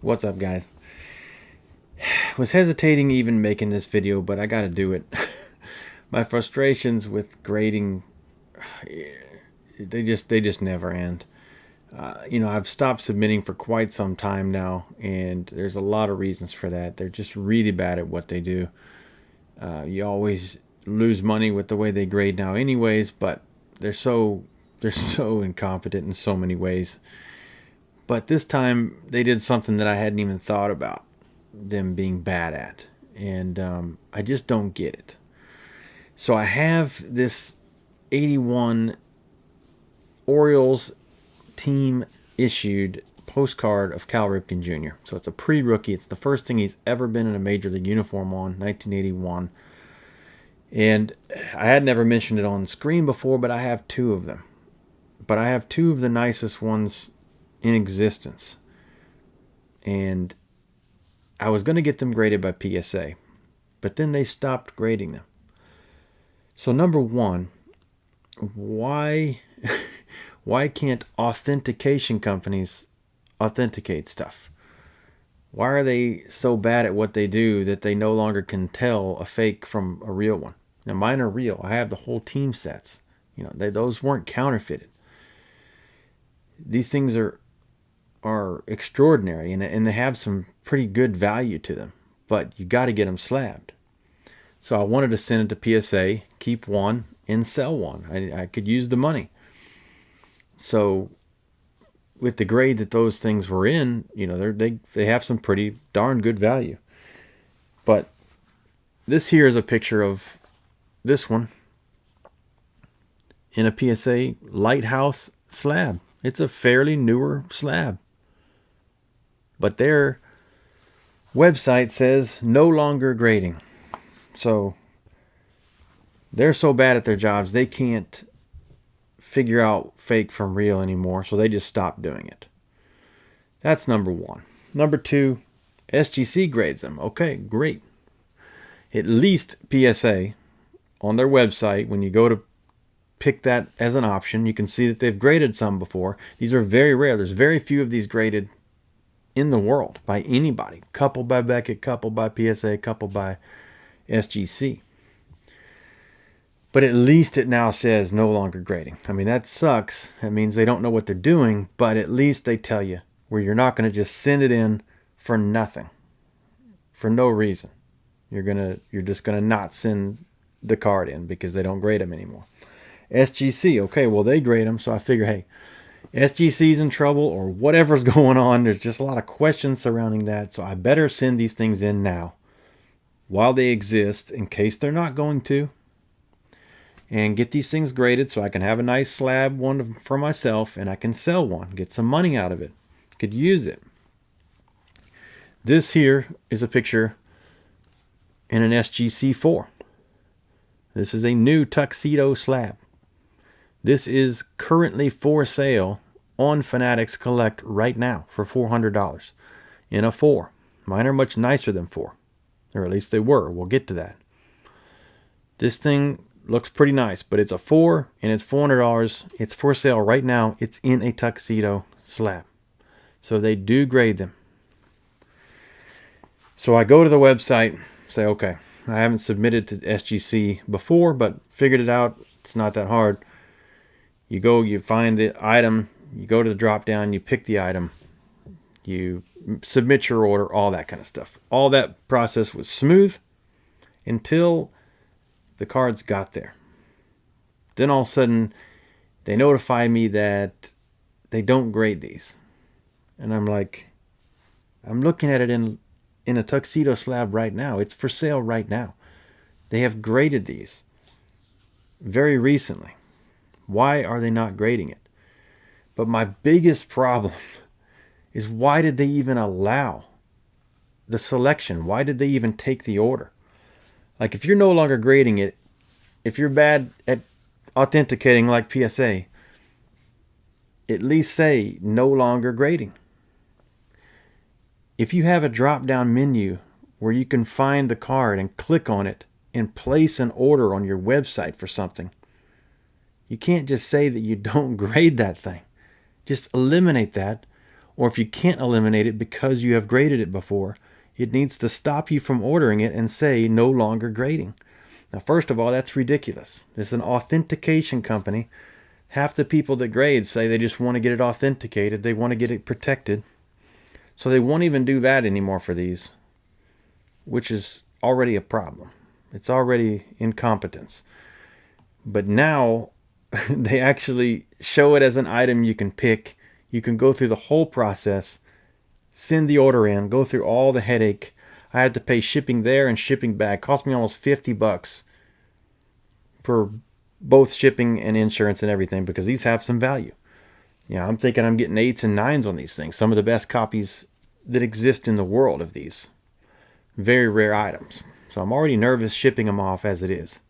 What's up, guys? Was hesitating even making this video, but I gotta do it. My frustrations with grading, they just never end. I've stopped submitting for quite some time now, and there's a lot of reasons for that. They're just really bad at what they do. You always lose money with the way they grade now anyways, but they're so incompetent in so many ways. But this time they did something that I hadn't even thought about them being bad at, and I just don't get it. So I have this 81 Orioles team issued postcard of Cal Ripken Jr. So it's a pre-rookie. It's the first thing he's ever been in a major league uniform on, 1981. And I had never mentioned it on screen before, but I have two of them. But I have two of the nicest ones in existence. And I was going to get them graded by PSA, but then they stopped grading them. So number one, why can't authentication companies authenticate stuff? Why are they so bad at what they do that they no longer can tell a fake from a real one? Now mine are real. I have the whole team sets. Those weren't counterfeited. These things are extraordinary, and they have some pretty good value to them, but you got to get them slabbed. So I wanted to send it to PSA, keep one, and sell one. I could use the money. So with the grade that those things were in, they have some pretty darn good value. But this here is a picture of this one in a PSA Lighthouse slab. It's a fairly newer slab. But their website says no longer grading. So they're so bad at their jobs, they can't figure out fake from real anymore. So they just stopped doing it. That's number one. Number two, SGC grades them. Okay, great. At least PSA on their website, when you go to pick that as an option, you can see that they've graded some before. These are very rare. There's very few of these graded in the world by anybody. Couple by Beckett, couple by PSA, couple by SGC. But at least it now says no longer grading. I mean, that sucks. That means they don't know what they're doing, but at least they tell you where you're not going to just send it in for nothing, for no reason. You're just going to not send the card in because they don't grade them anymore. SGC, okay, well, they grade them, so I figure, hey, SGC's in trouble or whatever's going on. There's just a lot of questions surrounding that, so I better send these things in now while they exist in case they're not going to, and get these things graded so I can have a nice slab one for myself and I can sell one, get some money out of it, could use it. This here is a picture in an SGC 4. This is a new tuxedo slab. This is currently for sale on Fanatics Collect right now for $400 in a 4. Mine are much nicer than 4, or at least they were. We'll get to that. This thing looks pretty nice, but it's a 4 and it's $400. It's for sale right now. It's in a tuxedo slab. So they do grade them. So I go to the website, say, okay, I haven't submitted to SGC before, but figured it out. It's not that hard. You go, you find the item, you go to the drop down, you pick the item, you submit your order, all that kind of stuff. All that process was smooth until the cards got there. Then all of a sudden, they notify me that they don't grade these. And I'm like, I'm looking at it in a tuxedo slab right now. It's for sale right now. They have graded these very recently. Why are they not grading it? But my biggest problem is, why did they even allow the selection? Why did they even take the order? Like, if you're no longer grading it, if you're bad at authenticating like PSA, at least say no longer grading. If you have a drop-down menu where you can find the card and click on it and place an order on your website for something, you can't just say that you don't grade that thing. Just eliminate that, or if you can't eliminate it because you have graded it before, it needs to stop you from ordering it and say no longer grading. Now, first of all, that's ridiculous. This is an authentication company. Half the people that grade say they just want to get it authenticated. They want to get it protected. So they won't even do that anymore for these, which is already a problem. It's already incompetence. But now they actually show it as an item you can pick. You can go through the whole process, send the order in, go through all the headache. I had to pay shipping there and shipping back. It cost me almost $50 for both shipping and insurance and everything, because these have some value. I'm thinking I'm getting 8s and 9s on these things. Some of the best copies that exist in the world of these. Very rare items. So I'm already nervous shipping them off as it is.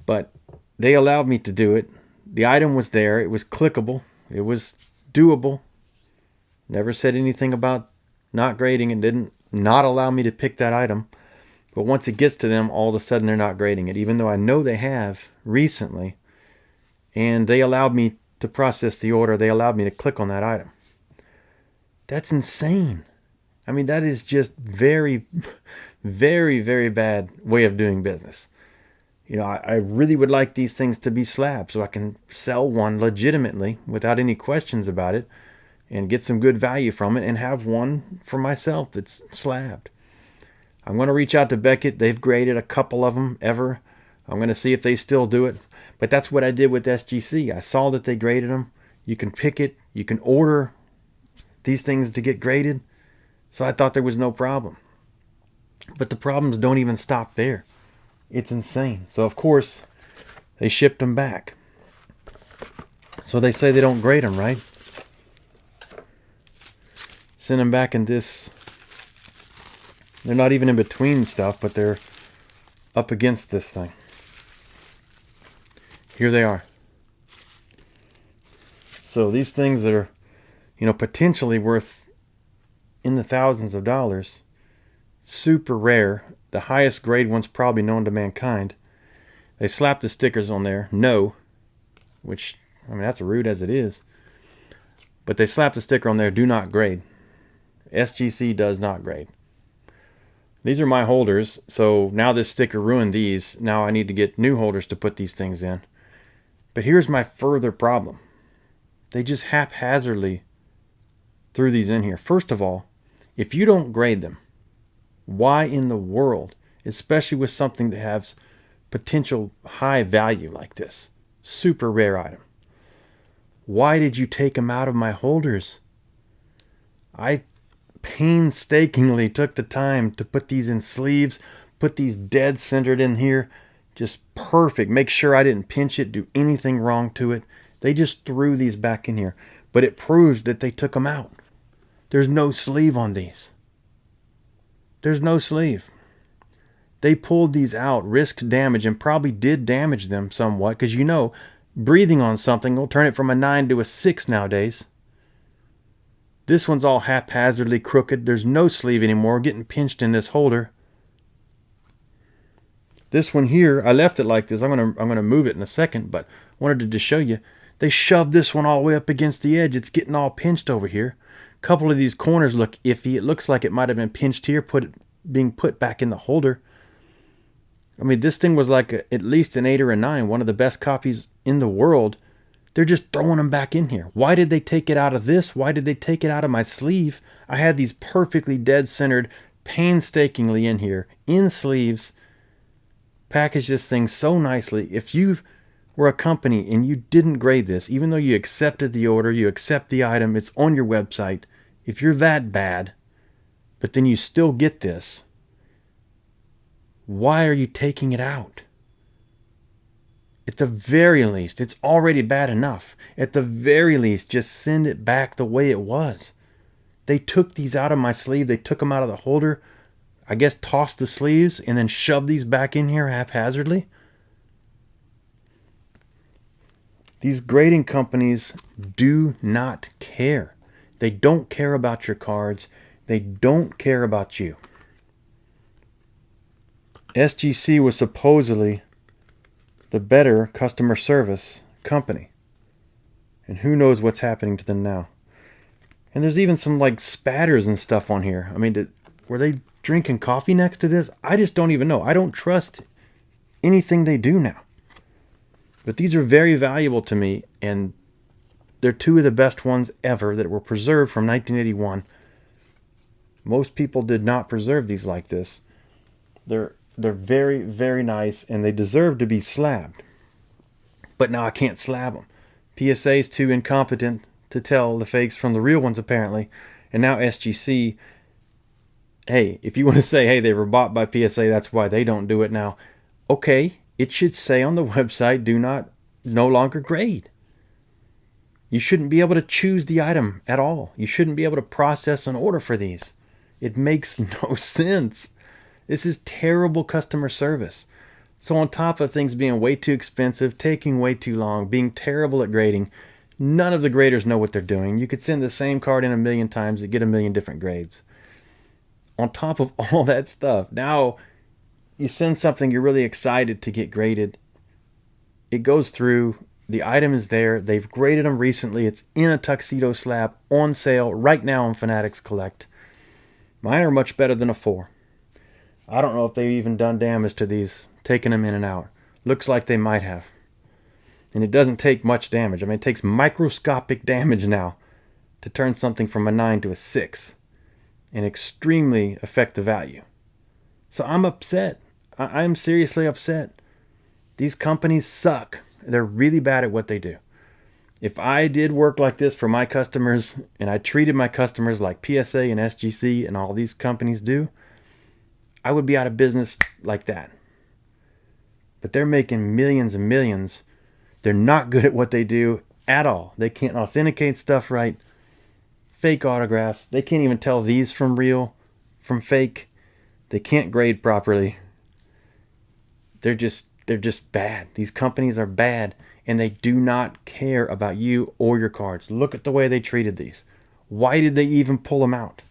But they allowed me to do it. The item was there. It was clickable. It was doable. Never said anything about not grading, and didn't not allow me to pick that item. But once it gets to them, all of a sudden they're not grading it, even though I know they have recently. And they allowed me to process the order. They allowed me to click on that item. That's insane. I mean, that is just very, very, very bad way of doing business. I really would like these things to be slabs so I can sell one legitimately without any questions about it and get some good value from it, and have one for myself that's slabbed. I'm going to reach out to Beckett. They've graded a couple of them ever. I'm going to see if they still do it. But that's what I did with SGC. I saw that they graded them. You can pick it. You can order these things to get graded. So I thought there was no problem. But the problems don't even stop there. It's insane. So of course, they shipped them back. So they say they don't grade them, right? Send them back in this. They're not even in between stuff, but they're up against this thing. Here they are. So these things that are, potentially worth in the thousands of dollars, super rare. The highest grade one's probably known to mankind. They slapped the stickers on there, no, which, that's rude as it is. But they slapped the sticker on there, do not grade. SGC does not grade. These are my holders, so now this sticker ruined these. Now I need to get new holders to put these things in. But here's my further problem. They just haphazardly threw these in here. First of all, if you don't grade them, why in the world, especially with something that has potential high value like this, super rare item, why did you take them out of my holders? I painstakingly took the time to put these in sleeves, put these dead centered in here, just perfect. Make sure I didn't pinch it, do anything wrong to it. They just threw these back in here. But it proves that they took them out. There's no sleeve on these. There's no sleeve. They pulled these out, risked damage, and probably did damage them somewhat, because breathing on something will turn it from a 9 to a 6 nowadays. This one's all haphazardly crooked. There's no sleeve anymore, getting pinched in this holder. This one here, I left it like this. I'm gonna move it in a second, but wanted to just show you. They shoved this one all the way up against the edge. It's getting all pinched over here. A couple of these corners look iffy. It looks like it might have been pinched here, being put back in the holder. This thing was like at least an 8 or a 9, one of the best copies in the world. They're just throwing them back in here. Why did they take it out of this? Why did they take it out of my sleeve? I had these perfectly dead centered, painstakingly in here, in sleeves. Packaged this thing so nicely. If you were a company and you didn't grade this, even though you accepted the order, you accept the item, it's on your website, if you're that bad, but then you still get this, why are you taking it out? At the very least, it's already bad enough. At the very least, just send it back the way it was. They took these out of my sleeve. They took them out of the holder. I guess tossed the sleeves and then shoved these back in here haphazardly. These grading companies do not care. They don't care about your cards. They don't care about you. SGC was supposedly the better customer service company. And who knows what's happening to them now. And there's even some like spatters and stuff on here. I mean, were they drinking coffee next to this? I just don't even know. I don't trust anything they do now. But these are very valuable to me, and they're two of the best ones ever that were preserved from 1981. Most people did not preserve these like this. They're very, very nice, and they deserve to be slabbed. But now I can't slab them. PSA is too incompetent to tell the fakes from the real ones, apparently. And now SGC, hey, if you want to say, hey, they were bought by PSA, that's why they don't do it now. Okay, it should say on the website, no longer grade. You shouldn't be able to choose the item at all. You shouldn't be able to process an order for these. It makes no sense. This is terrible customer service. So on top of things being way too expensive, taking way too long, being terrible at grading, none of the graders know what they're doing. You could send the same card in 1,000,000 times and get 1,000,000 different grades. On top of all that stuff, now you send something you're really excited to get graded. It goes through. The item is there. They've graded them recently. It's in a tuxedo slab on sale right now on Fanatics Collect. Mine are much better than a 4. I don't know if they've even done damage to these, taking them in and out. Looks like they might have. And it doesn't take much damage. I mean, it takes microscopic damage now to turn something from a 9 to a 6 and extremely affect the value. So I'm upset. I'm seriously upset. These companies suck. They're really bad at what they do. If I did work like this for my customers and I treated my customers like PSA and SGC and all these companies do, I would be out of business like that. But they're making millions and millions. They're not good at what they do at all. They can't authenticate stuff right. Fake autographs. They can't even tell these from real, from fake. They can't grade properly. They're just bad. These companies are bad, and they do not care about you or your cards. Look at the way they treated these. Why did they even pull them out?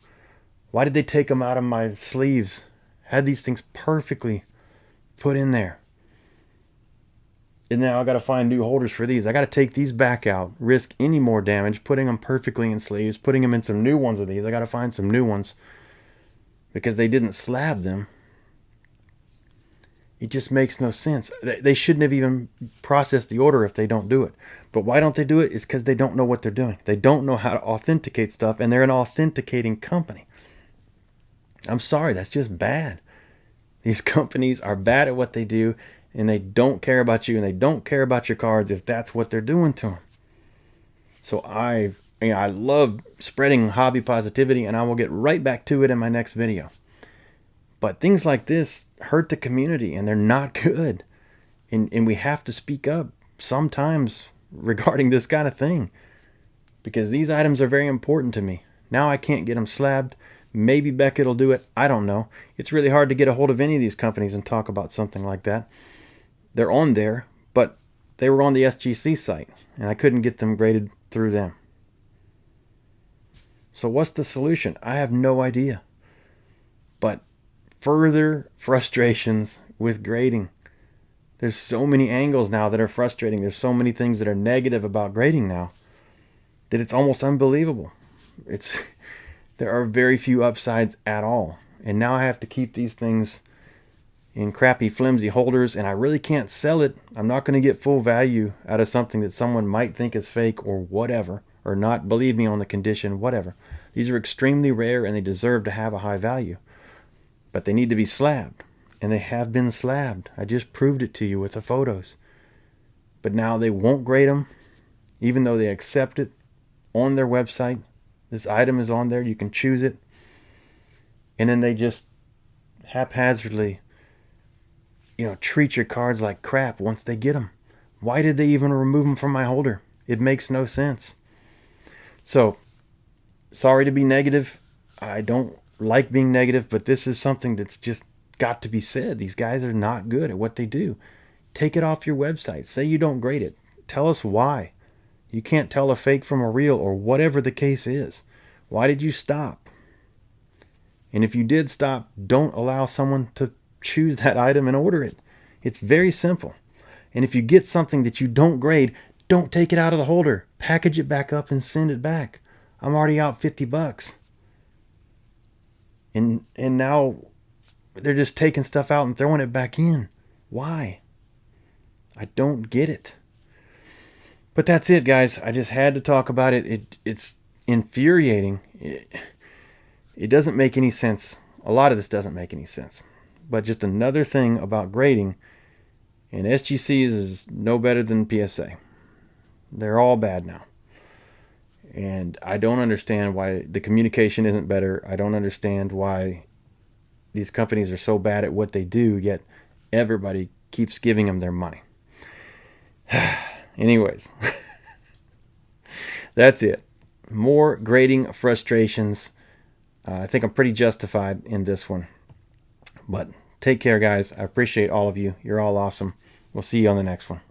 Why did they take them out of my sleeves? Had these things perfectly put in there. And now I got to find new holders for these. I got to take these back out, risk any more damage, putting them perfectly in sleeves, putting them in some new ones of these. I got to find some new ones because they didn't slab them. It just makes no sense. They shouldn't have even processed the order if they don't do it. But why don't they do it? It's because they don't know what they're doing. They don't know how to authenticate stuff, and they're an authenticating company. I'm sorry, that's just bad. These companies are bad at what they do, and they don't care about you, and they don't care about your cards if that's what they're doing to them. So I love spreading hobby positivity, and I will get right back to it in my next video. But things like this hurt the community, and they're not good. And we have to speak up sometimes regarding this kind of thing, because these items are very important to me. Now I can't get them slabbed. Maybe Beckett will do it. I don't know. It's really hard to get a hold of any of these companies and talk about something like that. They're on there, but they were on the SGC site, and I couldn't get them graded through them. So what's the solution? I have no idea. But further frustrations with grading. There's so many angles now that are frustrating. There's so many things that are negative about grading now that it's almost unbelievable. There are very few upsides at all. And now I have to keep these things in crappy flimsy holders, and I really can't sell it. I'm not going to get full value out of something that someone might think is fake or whatever, or not believe me on the condition, whatever. These are extremely rare, and they deserve to have a high value. But they need to be slabbed, and they have been slabbed. I just proved it to you with the photos. But now they won't grade them, even though they accept it on their website. This item is on there. You can choose it. And then they just haphazardly, treat your cards like crap once they get them. Why did they even remove them from my holder? It makes no sense. So, sorry to be negative. I don't like being negative, but this is something that's just got to be said. These guys are not good at what they do. Take it off your website. Say you don't grade it. Tell us why. You can't tell a fake from a real, or whatever the case is. Why did you stop? And if you did stop, don't allow someone to choose that item and order it. It's very simple. And if you get something that you don't grade, don't take it out of the holder. Package it back up and send it back. I'm already out $50. And now they're just taking stuff out and throwing it back in. Why? I don't get it. But that's it, guys. I just had to talk about it. It's infuriating. It doesn't make any sense. A lot of this doesn't make any sense. But just another thing about grading, and SGCs is no better than PSA. They're all bad now. And I don't understand why the communication isn't better. I don't understand why these companies are so bad at what they do, yet everybody keeps giving them their money. Anyways, that's it. More grading frustrations. I think I'm pretty justified in this one. But take care, guys. I appreciate all of you. You're all awesome. We'll see you on the next one.